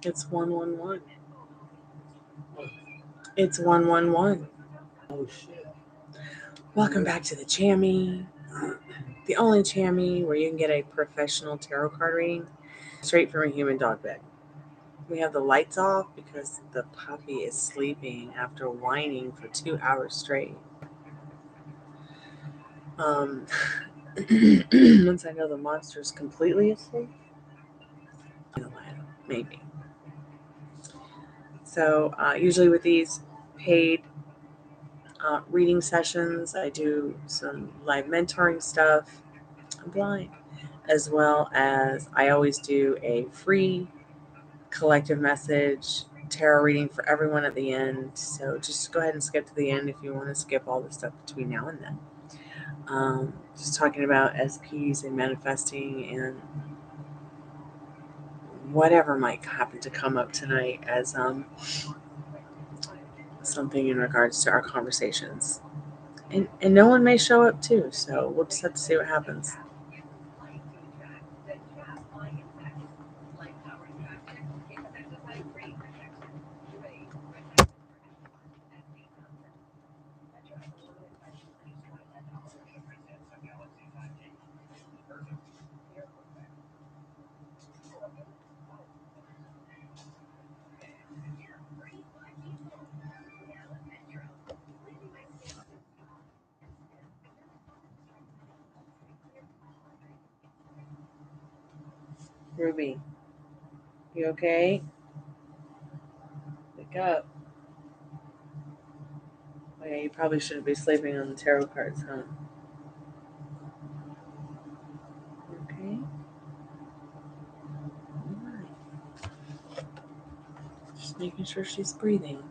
It's 111. It's 111. Oh shit. Welcome back to the Jammy. The only Jammy where you can get a professional tarot card reading straight from a human dog bed. We have the lights off because the puppy is sleeping after whining for 2 hours straight. Once I know the monster's completely asleep, maybe. So usually with these paid reading sessions, I do some live mentoring stuff. I'm blind. As well as I always do a free collective message tarot reading for everyone at the end. So just go ahead and skip to the end if you want to skip all the stuff between now and then. Just talking about SPs and manifesting and whatever might happen to come up tonight as something in regards to our conversations. And no one may show up too, so we'll just have to see what happens. Ruby, you okay? Wake up. Oh, yeah, you probably shouldn't be sleeping on the tarot cards, huh? Okay. Alright. Just making sure she's breathing.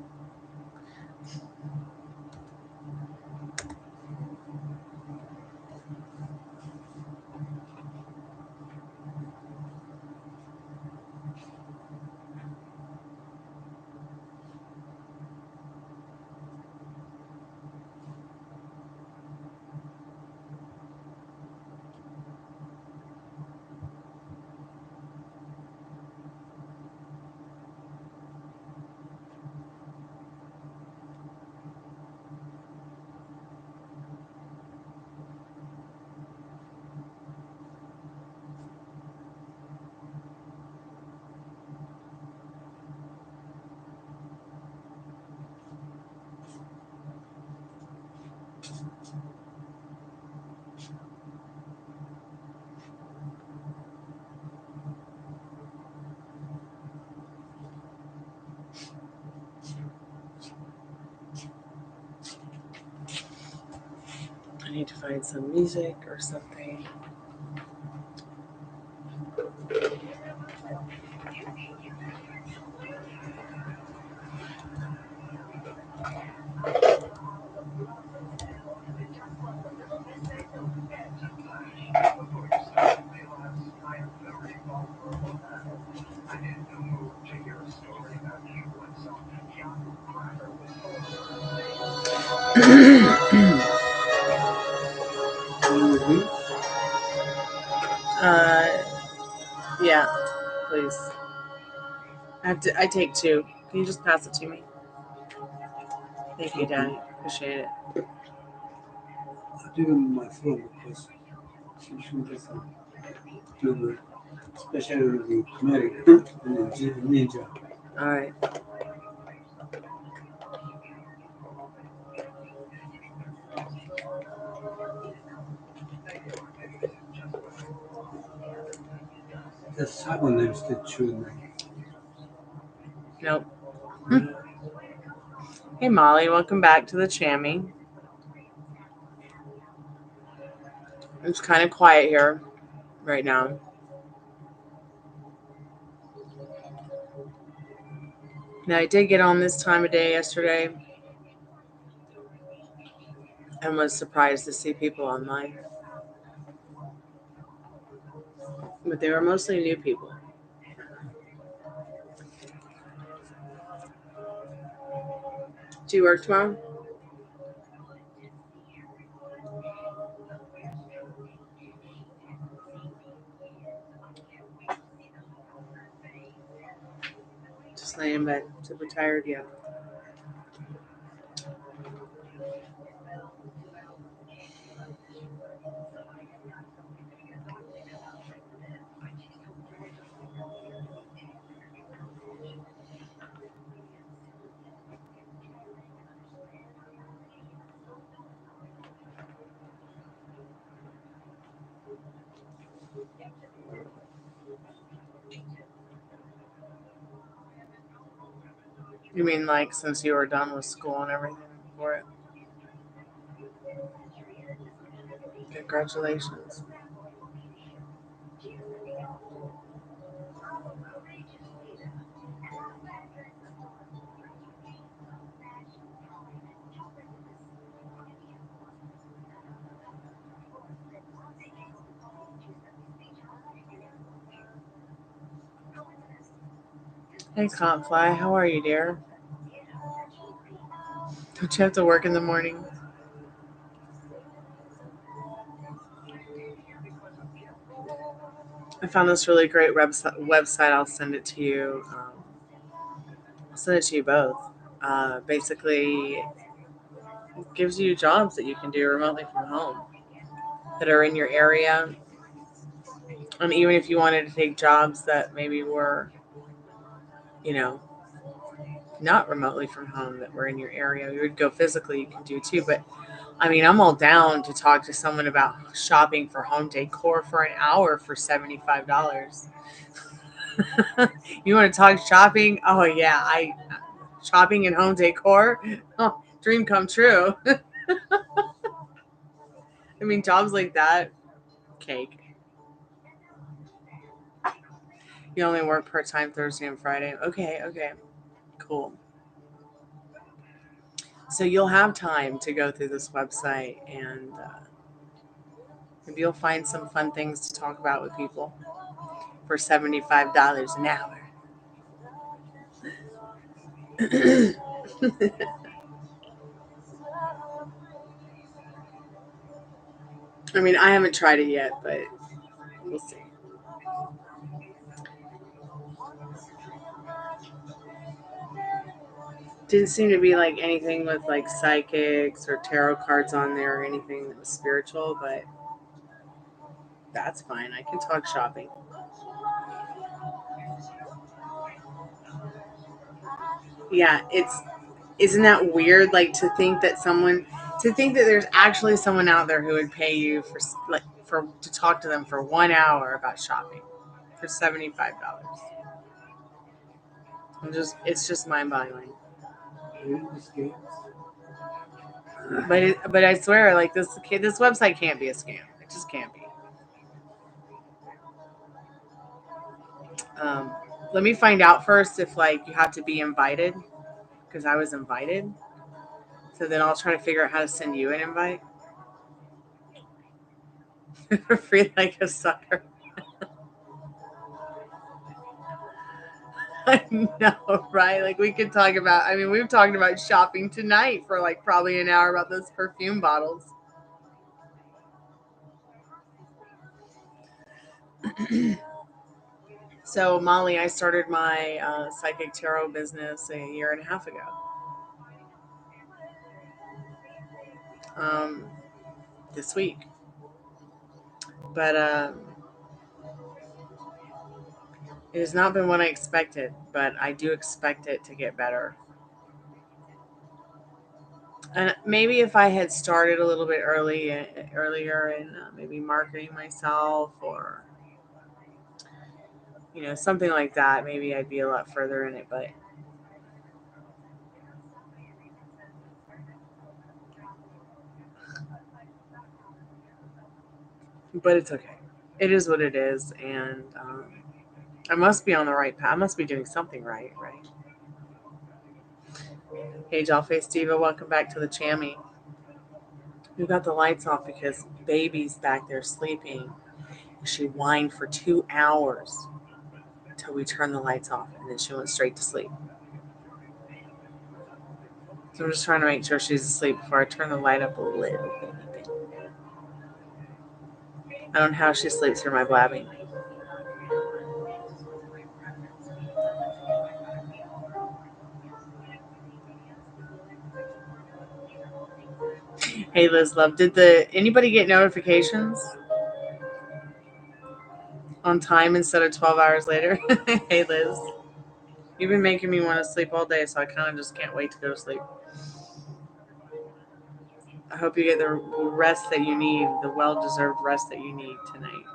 I need to find some music or something. Yeah, please. I take 2. Can you just pass it to me? Thank you, Daddy. Appreciate it. I'll do it on my phone because she doesn't do the especially the comedic and the ninja. Alright. The second name is the true name. Nope. Hey, Molly. Welcome back to the Chammy. It's kind of quiet here right now. Now, I did get on this time of day yesterday and was surprised to see people online. But they were mostly new people. Do you work tomorrow? slaying, but super tired yet. You mean like since you were done with school and everything for it? Congratulations. Hey, Confly, how are you, dear? Don't you have to work in the morning? I found this really great website. I'll send it to you. I'll send it to you both. Basically, it gives you jobs that you can do remotely from home that are in your area. And even if you wanted to take jobs that maybe were, not remotely from home that were in your area, you would go physically, you can do too. But I mean, I'm all down to talk to someone about shopping for home decor for an hour for $75. You want to talk shopping? Oh yeah, shopping and home decor. Oh, dream come true. I mean, jobs like that, cake. You only work part-time Thursday and Friday. Okay, cool. So you'll have time to go through this website and maybe you'll find some fun things to talk about with people for $75 an hour. I mean, I haven't tried it yet, but we'll see. Didn't seem to be like anything with like psychics or tarot cards on there or anything that was spiritual, but that's fine. I can talk shopping. Yeah, isn't that weird? Like to think that there's actually someone out there who would pay you to talk to them for 1 hour about shopping for $75. It's just mind boggling. But I swear, like this website can't be a scam. It just can't be. Let me find out first if like you have to be invited, because I was invited. So then I'll try to figure out how to send you an invite. For free like a sucker. I know, right? Like we could talk about. I mean, we've talked about shopping tonight for like probably an hour about those perfume bottles. So Molly, I started my psychic tarot business a year and a half ago. This week, but it has not been what I expected. But I do expect it to get better. And maybe if I had started a little bit earlier in maybe marketing myself or something like that, maybe I'd be a lot further in it. But it's okay. It is what it is, and I must be on the right path. I must be doing something right. Hey, Dollface Diva, welcome back to the Chammy. We got the lights off because baby's back there sleeping. She whined for 2 hours until we turned the lights off, and then she went straight to sleep. So I'm just trying to make sure she's asleep before I turn the light up a little bit. I don't know how she sleeps through my blabbing. Hey Liz Love, did anybody get notifications on time instead of 12 hours later? Hey Liz, you've been making me want to sleep all day, so I kind of just can't wait to go to sleep. I hope you get the rest that you need, the well-deserved rest that you need tonight.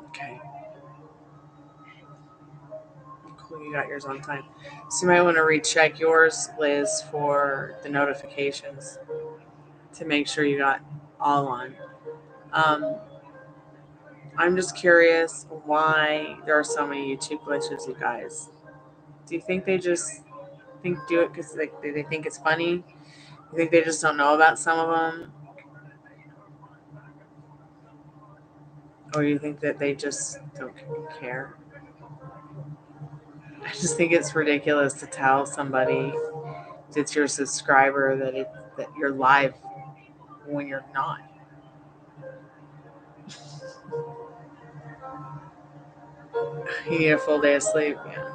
Okay. Cool, you got yours on time. So you might want to recheck yours, Liz, for the notifications to make sure you got all on. I'm just curious why there are so many YouTube glitches, you guys. Do you think they just do it because they think it's funny? You think they just don't know about some of them? Or you think that they just don't care? I just think it's ridiculous to tell somebody that's your subscriber that you're live when you're not. You need a full day of sleep, yeah.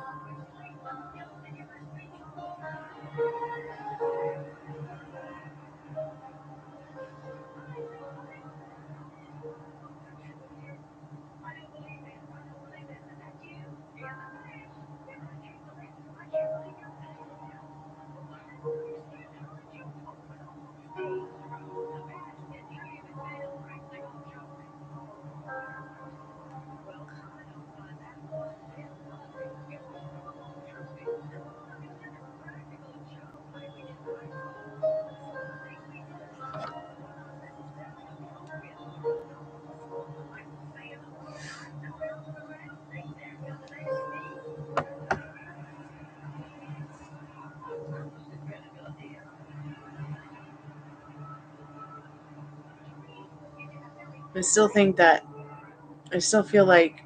I still feel like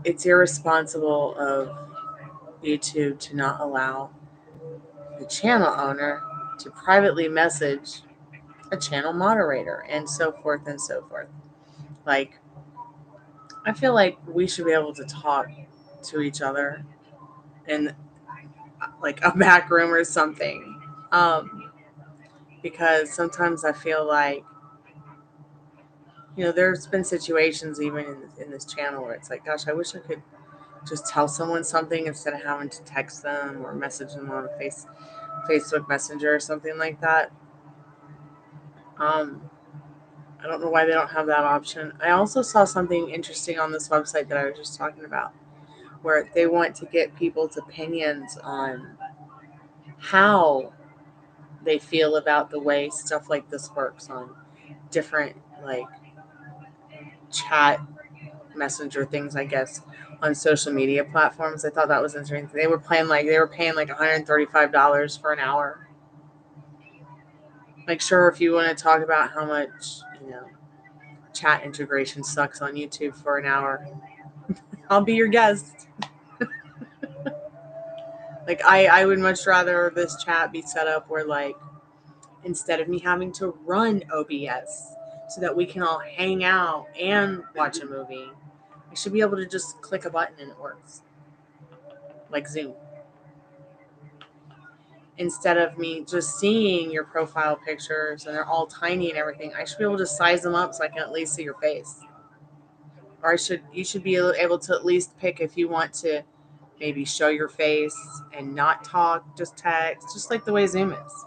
it's irresponsible of YouTube to not allow the channel owner to privately message a channel moderator and so forth and so forth. Like, I feel like we should be able to talk to each other in like a back room or something. Because sometimes I feel like, there's been situations even in this channel where it's like, gosh, I wish I could just tell someone something instead of having to text them or message them on a Facebook Messenger or something like that. I don't know why they don't have that option. I also saw something interesting on this website that I was just talking about, where they want to get people's opinions on how they feel about the way stuff like this works on different like chat messenger things, I guess, on social media platforms. I thought that was interesting. They were paying like $135 for an hour. Like, sure, if you want to talk about how much, chat integration sucks on YouTube for an hour, I'll be your guest. Like, I would much rather this chat be set up where, like, instead of me having to run OBS so that we can all hang out and watch a movie, I should be able to just click a button and it works. Like Zoom. Instead of me just seeing your profile pictures and they're all tiny and everything, I should be able to size them up so I can at least see your face. Or you should be able to at least pick if you want to maybe show your face and not talk, just text, just like the way Zoom is.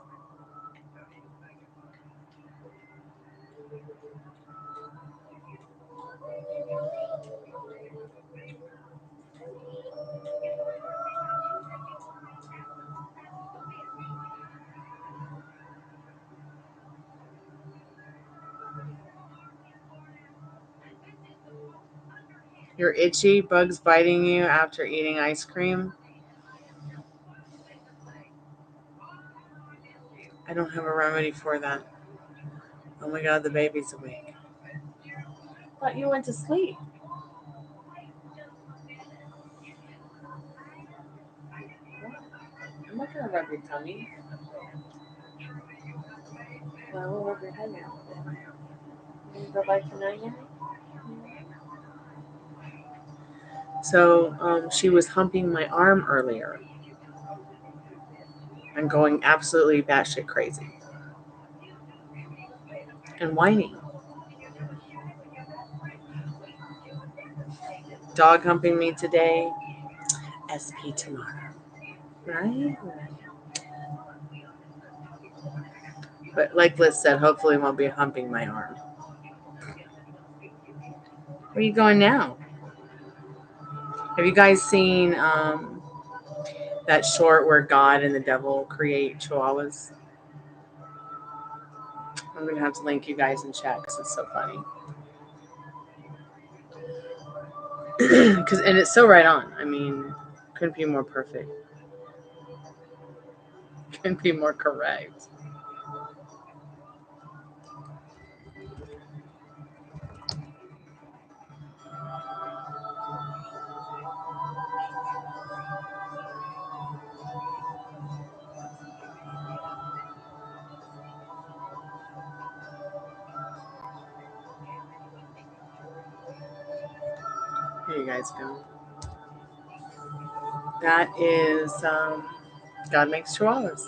You're itchy, bugs biting you after eating ice cream. I don't have a remedy for that. Oh my God, the baby's awake. I thought you went to sleep. I'm not going to rub your tummy. Well, we'll rub your head now. You go back to 9 yet? So she was humping my arm earlier and going absolutely batshit crazy and whining. Dog humping me today, SP tomorrow. Right? But like Liz said, hopefully won't be humping my arm. Where are you going now? Have you guys seen that short where God and the devil create chihuahuas? I'm going to have to link you guys in chat because it's so funny. And it's so right on. I mean, couldn't be more perfect. Couldn't be more correct. Here you guys go. That is God makes chihuahuas.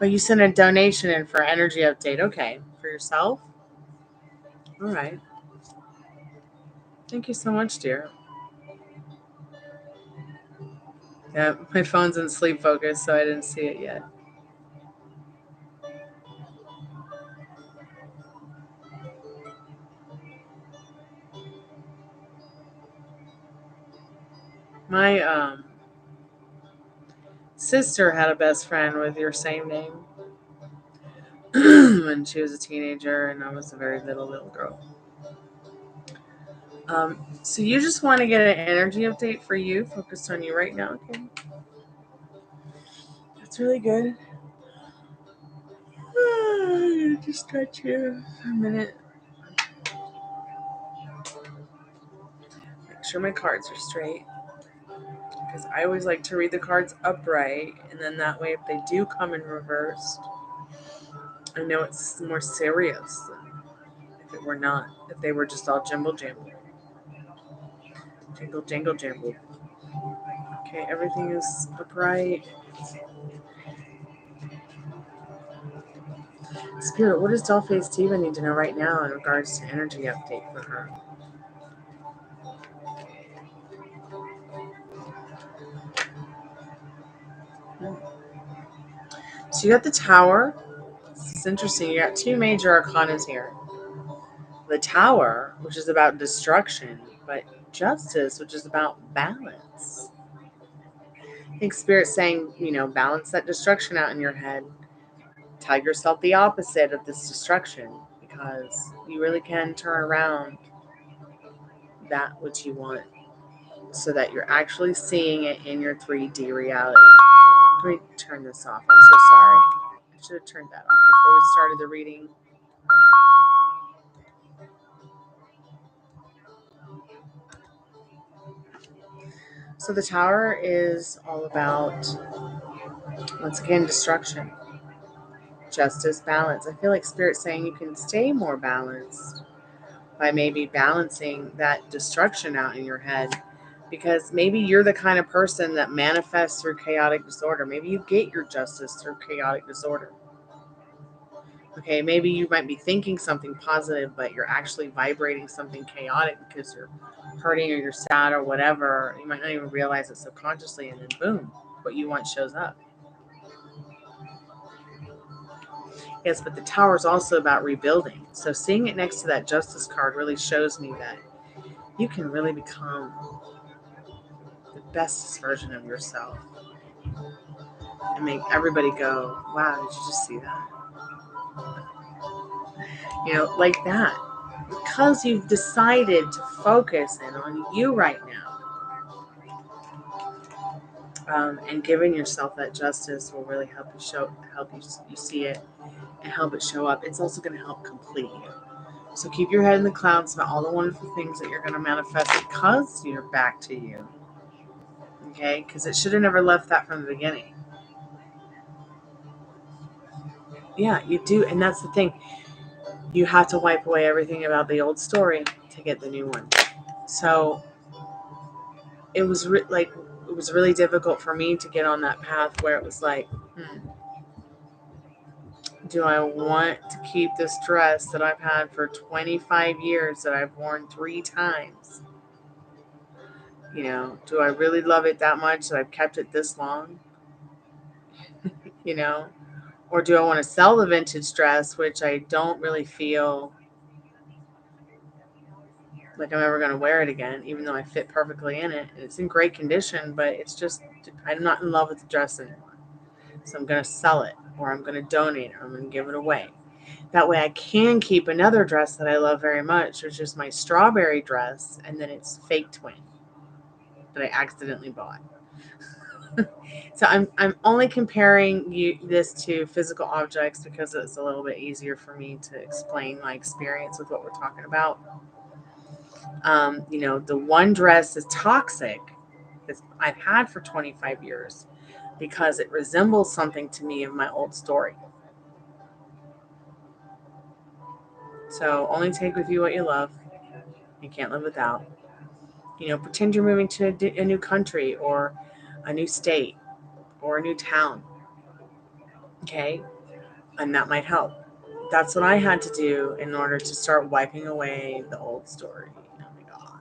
Oh, you sent a donation in for energy update. Okay. For yourself? All right. Thank you so much, dear. Yeah, my phone's in sleep focus, so I didn't see it yet. My sister had a best friend with your same name when she was a teenager, and I was a very little girl. So you just want to get an energy update for you, focused on you right now, okay? That's really good. Just touch you for a minute. Make sure my cards are straight, because I always like to read the cards upright, and then that way, if they do come in reversed, I know it's more serious than if it were not. If they were just all jimble jamble. Jingle, jangle, jamble. Okay, everything is upright. Spirit, what does Dollface Diva need to know right now in regards to energy update for her? So you got the Tower. This is interesting. You got two major arcanas here. The Tower, which is about destruction, but Justice, which is about balance. I think Spirit's saying, balance that destruction out in your head. Tell yourself the opposite of this destruction, because you really can turn around that which you want so that you're actually seeing it in your 3D reality. Let me turn this off. I'm so sorry. I should have turned that off before we started the reading. So the Tower is all about, once again, destruction, justice, balance. I feel like Spirit's saying you can stay more balanced by maybe balancing that destruction out in your head, because maybe you're the kind of person that manifests through chaotic disorder. Maybe you get your justice through chaotic disorder. Okay, maybe you might be thinking something positive, but you're actually vibrating something chaotic because you're hurting or you're sad or whatever. You might not even realize it subconsciously, and then boom, what you want shows up. Yes, but the Tower is also about rebuilding. So seeing it next to that Justice card really shows me that you can really become the best version of yourself and make everybody go, wow, did you just see that? Like that. Because you've decided to focus in on you right now. And giving yourself that justice will really help you see it and help it show up. It's also going to help complete you. So keep your head in the clouds about all the wonderful things that you're going to manifest because you're back to you. Okay? Because it should have never left that from the beginning. Yeah, you do. And that's the thing. You have to wipe away everything about the old story to get the new one. So it was it was really difficult for me to get on that path where it was like, do I want to keep this dress that I've had for 25 years that I've worn 3 times? You know, do I really love it that much that I've kept it this long? You know, or do I want to sell the vintage dress, which I don't really feel like I'm ever going to wear it again, even though I fit perfectly in it. It's in great condition, but it's just, I'm not in love with the dress anymore. So I'm going to sell it, or I'm going to donate it, or I'm going to give it away. That way I can keep another dress that I love very much, which is my strawberry dress, and then it's fake twin that I accidentally bought. So I'm only comparing this to physical objects because it's a little bit easier for me to explain my experience with what we're talking about. You know, the one dress is toxic that I've had for 25 years because it resembles something to me of my old story. So only take with you what you love. You can't live without. You know, pretend you're moving to a new country or a new state or a new town. Okay? And that might help. That's what I had to do in order to start wiping away the old story. Oh my God.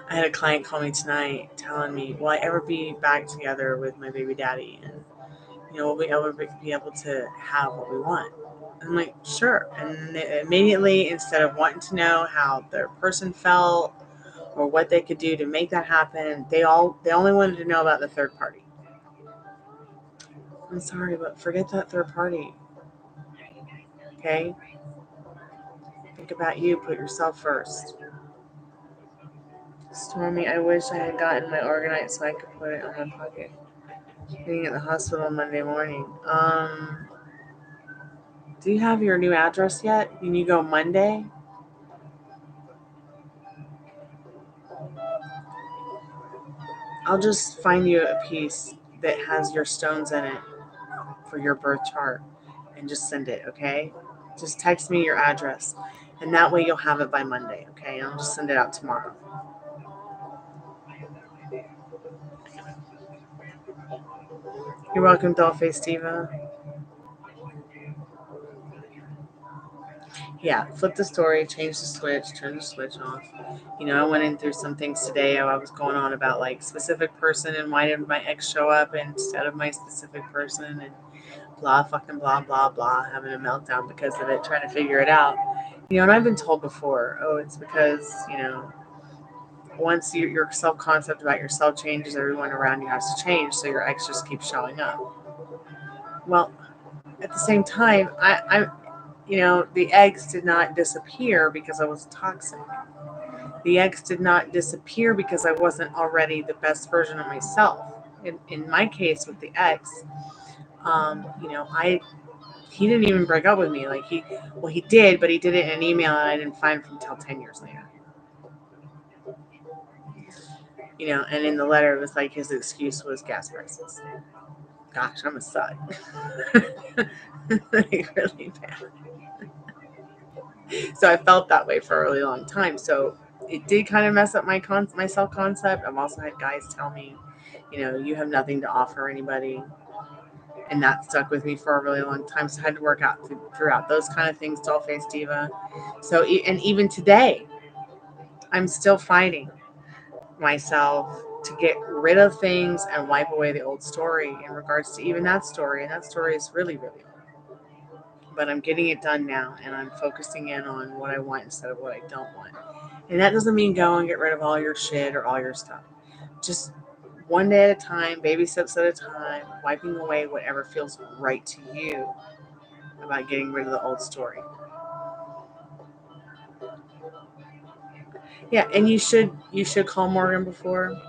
I had a client call me tonight telling me, will I ever be back together with my baby daddy? And, you know, will we ever be able to have what we want? I'm like, sure. And immediately, instead of wanting to know how their person felt or what they could do to make that happen, they only wanted to know about the third party. I'm sorry, but forget that third party. Okay? Think about you. Put yourself first. Stormy, I wish I had gotten my organite so I could put it in my pocket. Being at the hospital Monday morning. Do you have your new address yet? Can you go Monday? I'll just find you a piece that has your stones in it for your birth chart and just send it, okay? Just text me your address. And that way you'll have it by Monday, okay? And I'll just send it out tomorrow. You're welcome, Dollface Diva. Yeah, flip the story, change the switch, turn the switch off. You know, I went in through some things today. I was going on about like specific person and why did my ex show up instead of my specific person and blah fucking blah blah blah, having a meltdown because of it, trying to figure it out. You know, and I've been told before, oh, it's because, you know, once your self-concept about yourself changes, everyone around you has to change, so your ex just keeps showing up. Well, at the same time, I you know, the eggs did not disappear because I was toxic. The eggs did not disappear because I wasn't already the best version of myself. In my case with the ex, you know, he didn't even break up with me. Like he did, but he did it in an email and I didn't find him until 10 years later. You know, and in the letter it was like his excuse was gas prices. Gosh, I'm a sud. Like really bad. So I felt that way for a really long time. So it did kind of mess up my self concept. I've also had guys tell me, you know, you have nothing to offer anybody, and that stuck with me for a really long time. So I had to work out throughout those kind of things. Dollface Diva. So and even today, I'm still fighting myself to get rid of things and wipe away the old story in regards to even that story. And that story is really, really old. But I'm getting it done now, and I'm focusing in on what I want instead of what I don't want. And that doesn't mean go and get rid of all your shit or all your stuff. Just one day at a time, baby steps at a time, wiping away whatever feels right to you about getting rid of the old story. Yeah, and you should call Morgan before.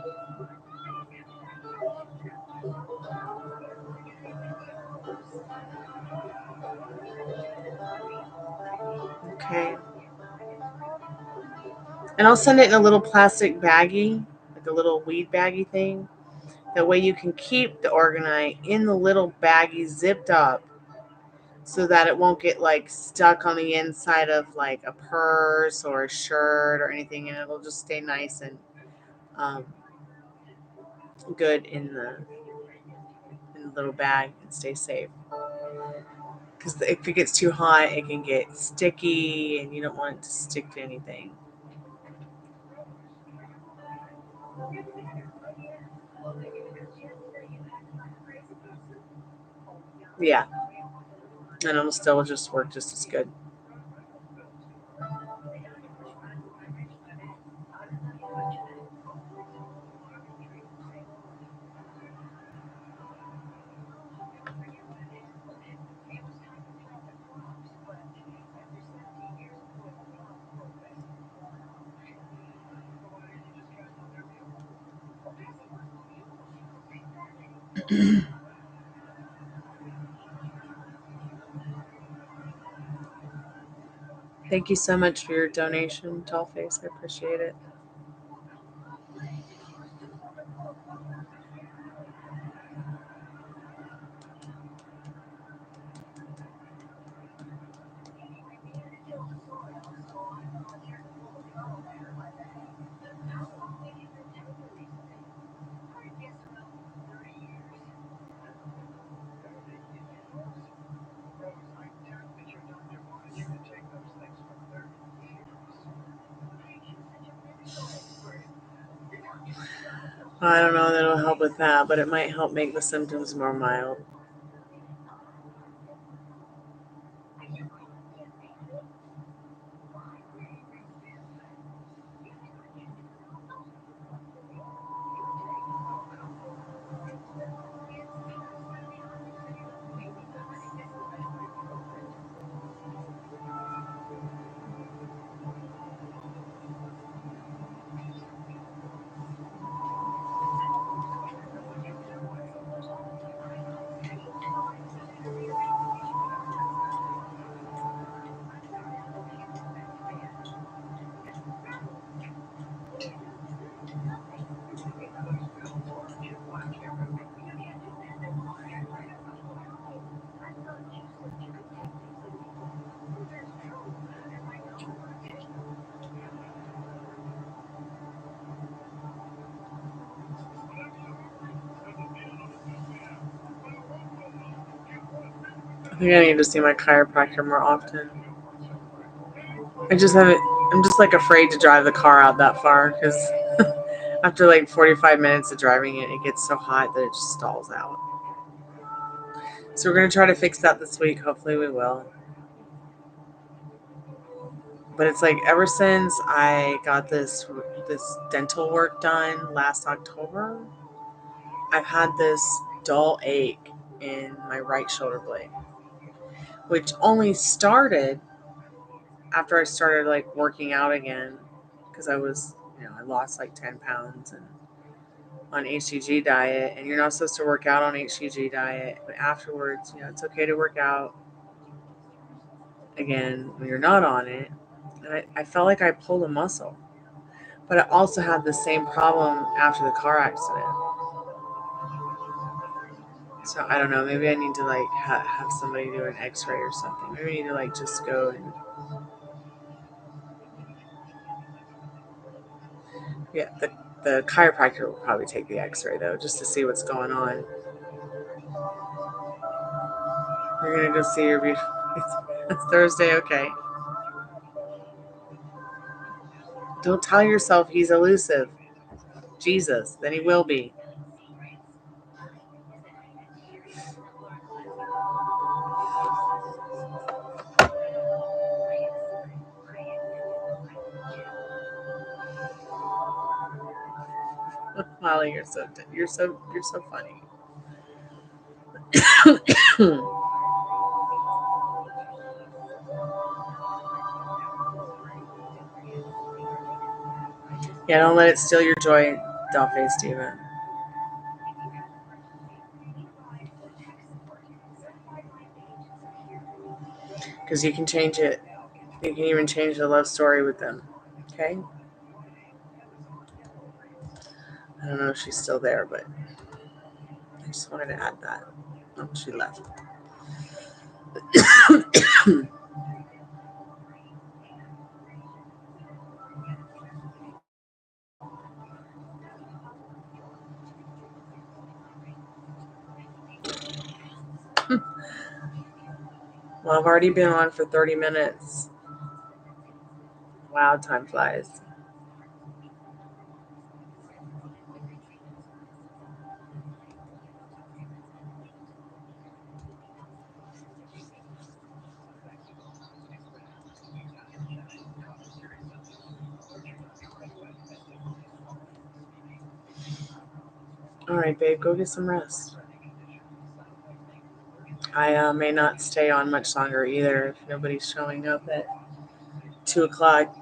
And I'll send it in a little plastic baggie, like a little weed baggie thing. That way you can keep the orgonite in the little baggie zipped up so that it won't get like stuck on the inside of like a purse or a shirt or anything, and it'll just stay nice and good in the little bag and stay safe. Because if it gets too hot, it can get sticky, and you don't want it to stick to anything. Yeah, and it'll still just work just as good. Thank you so much for your donation, Tallface. I appreciate it. I don't know that it'll help with that, but it might help make the symptoms more mild. I think I need to see my chiropractor more often. I just haven't. I'm just like afraid to drive the car out that far because after like 45 minutes of driving it, it gets so hot that it just stalls out. So we're gonna try to fix that this week. Hopefully we will. But it's like ever since I got this dental work done last October, I've had this dull ache in my right shoulder blade, which only started after I started like working out again because I was, I lost like 10 pounds and on HCG diet, and you're not supposed to work out on HCG diet, but afterwards, it's okay to work out again when you're not on it. And I felt like I pulled a muscle, but I also had the same problem after the car accident. So I don't know, maybe I need to like have somebody do an x-ray or something. Maybe I need to like just go and yeah, the chiropractor will probably take the x-ray though, just to see what's going on. You're gonna go see your beautiful. It's Thursday, okay. Don't tell yourself he's elusive. Jesus, then he will be. Molly, you're so funny. Yeah, don't let it steal your joy, Dollface Steven. Because you can change it. You can even change the love story with them. Okay? I don't know if she's still there, but I just wanted to add that. Oh, she left. Well, I've already been on for 30 minutes. Wow, time flies. All right, babe, go get some rest. I may not stay on much longer either if nobody's showing up at 2 o'clock.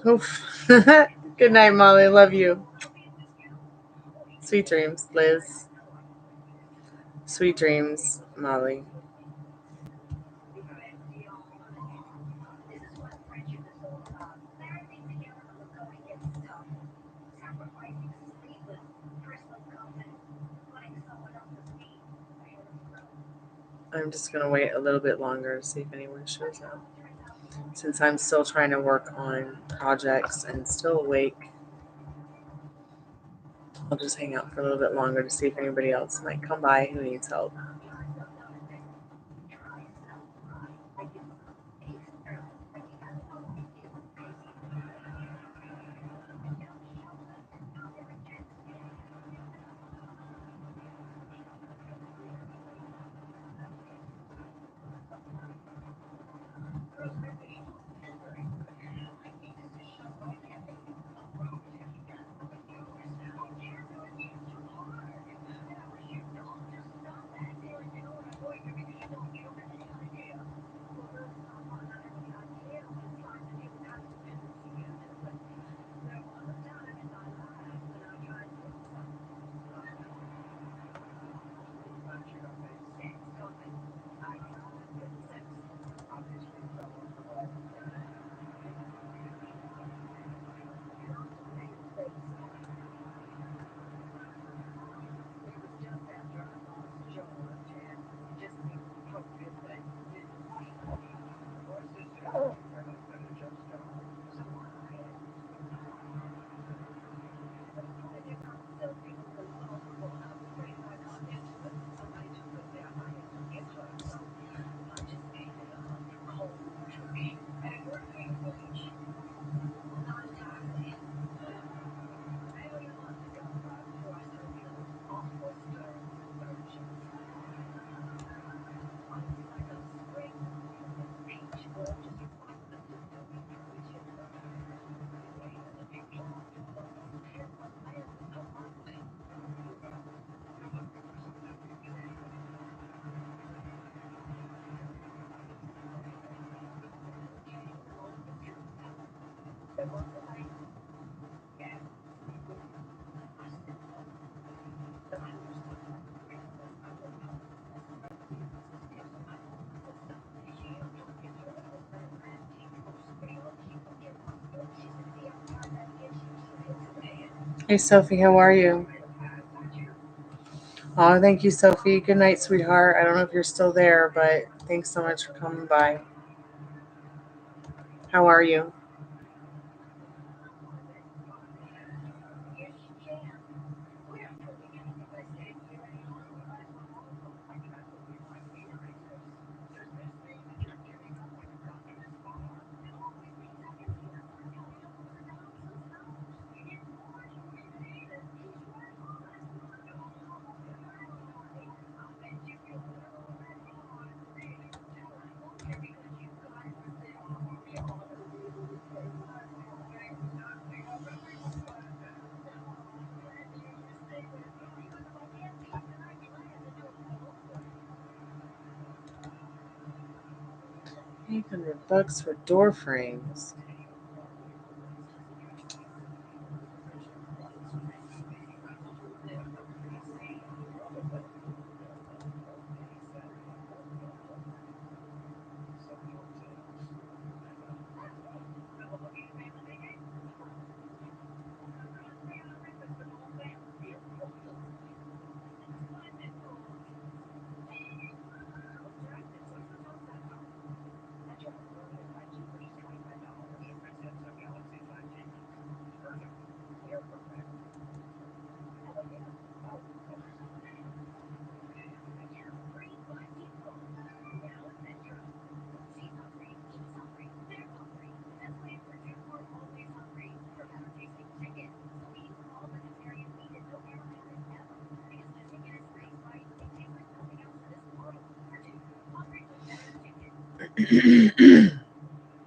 Oof. Good night, Molly. Love you. Sweet dreams, Liz. Sweet dreams, Molly. I'm just going to wait a little bit longer to see if anyone shows up. Since I'm still trying to work on projects and still awake, I'll just hang out for a little bit longer to see if anybody else might come by who needs help. Hey, Sophie, how are you? Oh, thank you, Sophie. Good night, sweetheart. I don't know if you're still there, but thanks so much for coming by. How are you? $800 for door frames.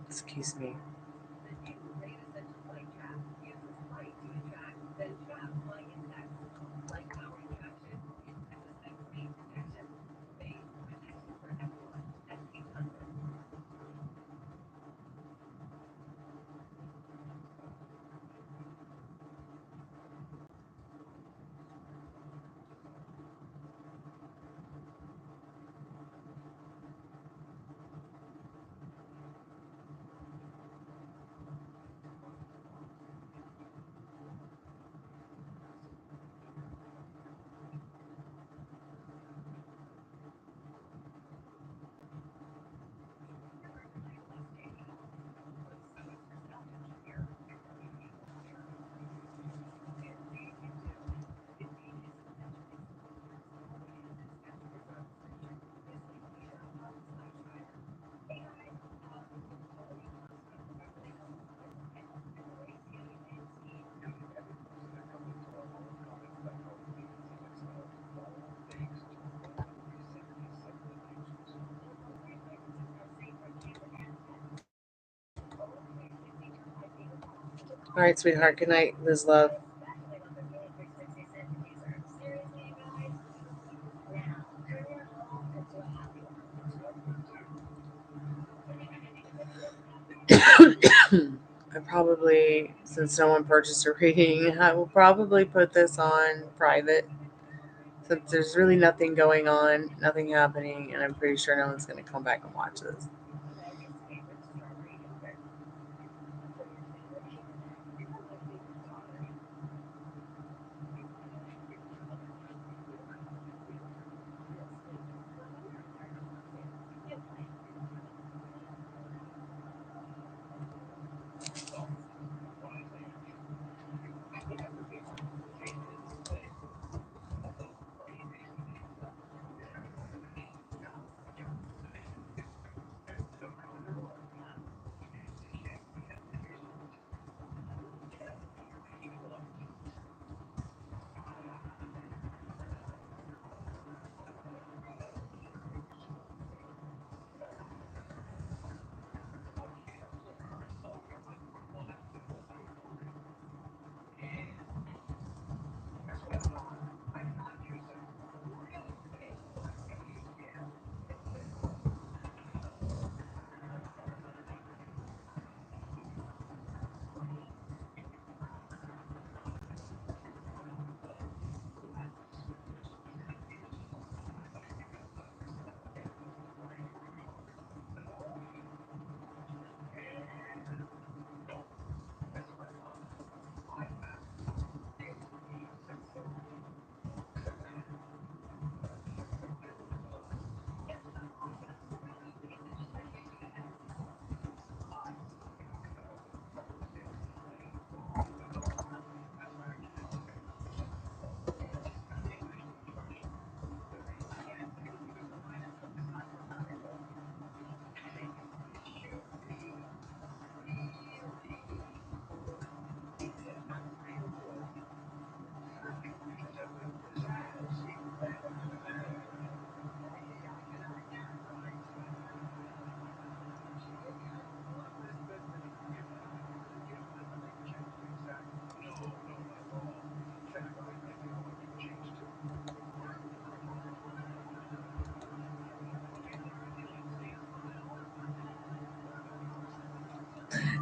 Excuse me. All right, sweetheart. Good night, Liz Love. I probably, since no one purchased a reading, I will probably put this on private since there's really nothing going on, nothing happening, and I'm pretty sure no one's going to come back and watch this.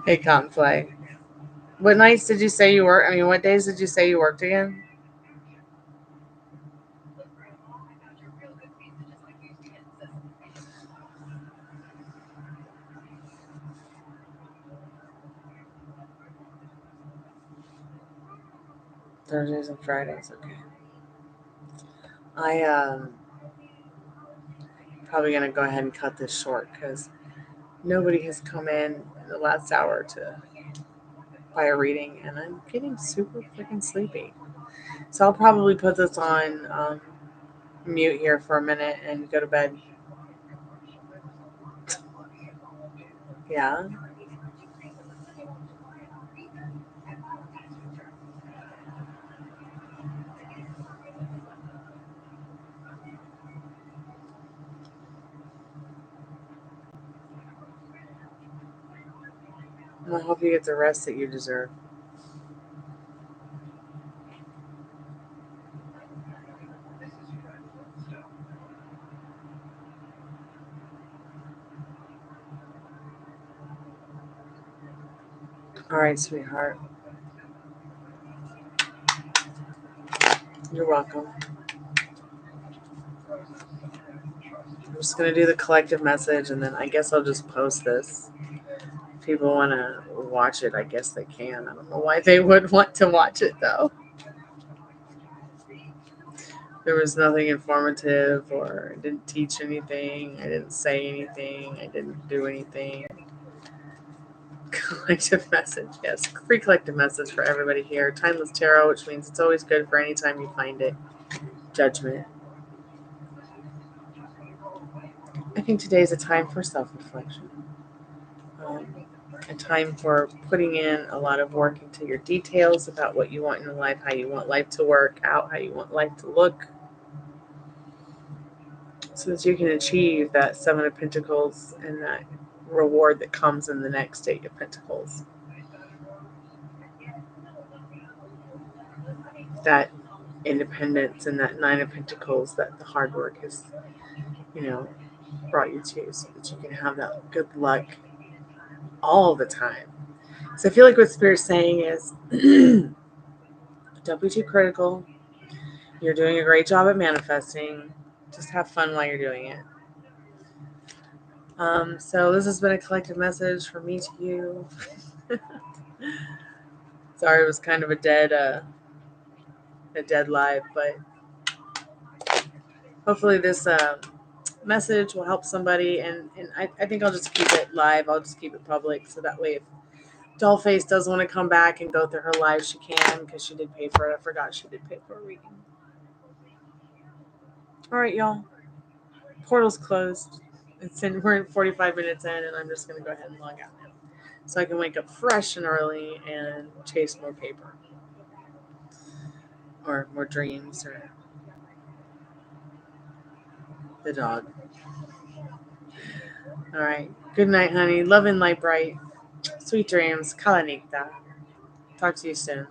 Hey, Cottonfly. What nights did you say you worked? I mean, what days did you say you worked again? Thursdays and Fridays. Okay. Probably gonna go ahead and cut this short because nobody has come in the last hour to buy a reading, and I'm getting super freaking sleepy. So I'll probably put this on mute here for a minute and go to bed. Yeah. I hope you get the rest that you deserve. All right, sweetheart. You're welcome. I'm just going to do the collective message, and then I guess I'll just post this. If people want to watch it, I guess they can. I don't know why they would want to watch it, though. There was nothing informative, or I didn't teach anything. I didn't say anything. I didn't do anything. Collective message. Yes, free collective message for everybody here. Timeless tarot, which means it's always good for any time you find it. Judgment. I think today is a time for self-reflection. A time for putting in a lot of work into your details about what you want in life, how you want life to work out, how you want life to look, so that you can achieve that Seven of Pentacles and that reward that comes in the next Eight of Pentacles. That independence and that Nine of Pentacles that the hard work has, brought you to, so that you can have that good luck all the time. So I feel like what Spirit's saying is don't be too critical. You're doing a great job at manifesting. Just have fun while you're doing it. So this has been a collective message from me to you. Sorry, it was kind of a dead live, but hopefully this message will help somebody. And I think I'll just keep it live. I'll just keep it public, so that way if Dollface does want to come back and go through her live, she can, because she did pay for it. I forgot she did pay for a reading. All right, y'all. Portal's closed. We're 45 minutes in, and I'm just going to go ahead and log out now, so I can wake up fresh and early and chase more paper. Or more dreams, or the dog. All right. Good night, honey. Love and light bright. Sweet dreams. Kalanita. Talk to you soon.